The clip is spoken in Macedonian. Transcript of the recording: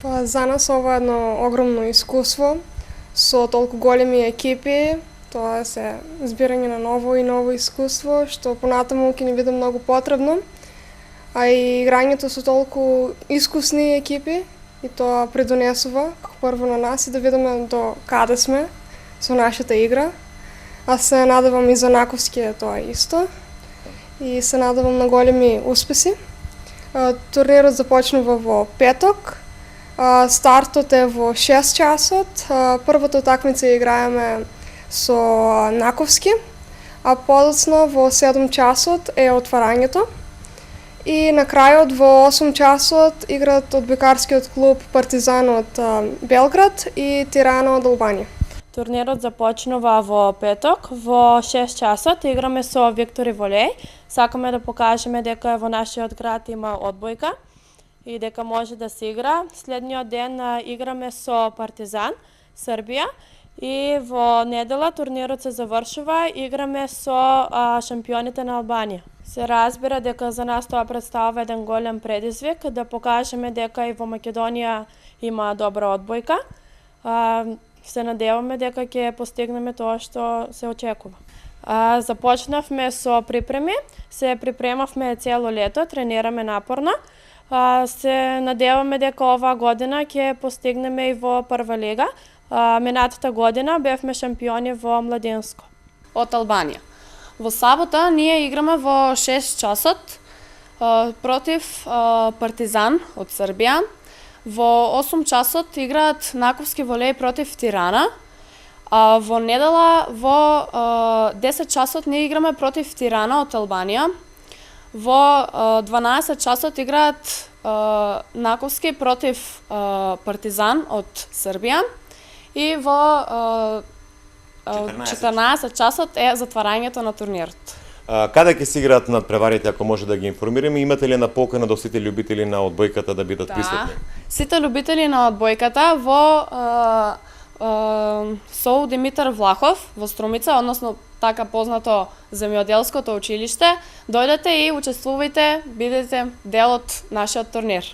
Па за нас ова е едно огромно искуство со толку големи екипи. Тоа се збирање на ново и ново искуство, што понатаму ќе ни биде многу потребно. А и играњето со толку искусни екипи и тоа придонесува како прво на нас и да видиме до каде сме со нашата игра. Аз се надевам и за Наковски е тоа исто и се надевам на големи успеси. Турнирот започнува во петок. Стартот е во 6 часот. Првата утакмица играеме со Наковски, а подоцна во 7 часот е отварањето. И на крајот во 8 часот играат одбојкарскиот клуб Партизан од Белград и Тирана од Албанија. Турнирот започнува во петок, во 6 часот играме со Виктори Волеј. Сакаме да покажеме дека во нашиот град има одбојка и дека може да се игра. Следниот ден играме со Партизан, Србија, и во недела турнирот се завршува, играме со шампионите на Албанија. Се разбира дека за нас тоа представува еден голем предизвик, да покажеме дека и во Македонија има добра одбојка. Се надеваме дека ќе постигнеме тоа што се очекува. Започнавме со припреми, се припремавме цело лето, тренираме напорно. Се надеваме дека оваа година ќе постигнеме и во прва лига. Минатата година бевме шампиони во младинско. Од Албанија. Во сабота ние играме во 6 часот против Партизан од Србија. Во 8 часот играат Наковски Волеј против Тирана. Во недела во 10 часот ние играме против Тирана од Албанија. Во 12 часот играат Наковски против Партизан од Србија. И во 14 часот е затварањето на турнирот. Каде ќе се играат надпреварите, ако може да ги информираме? Имате ли на покана до сите љубители на одбојката да бидат присутни? Сите љубители на одбојката во СОУ Димитар Влахов во Струмица, односно така познато земјоделското училиште, дојдете и учествувајте, бидете дел од нашиот турнир.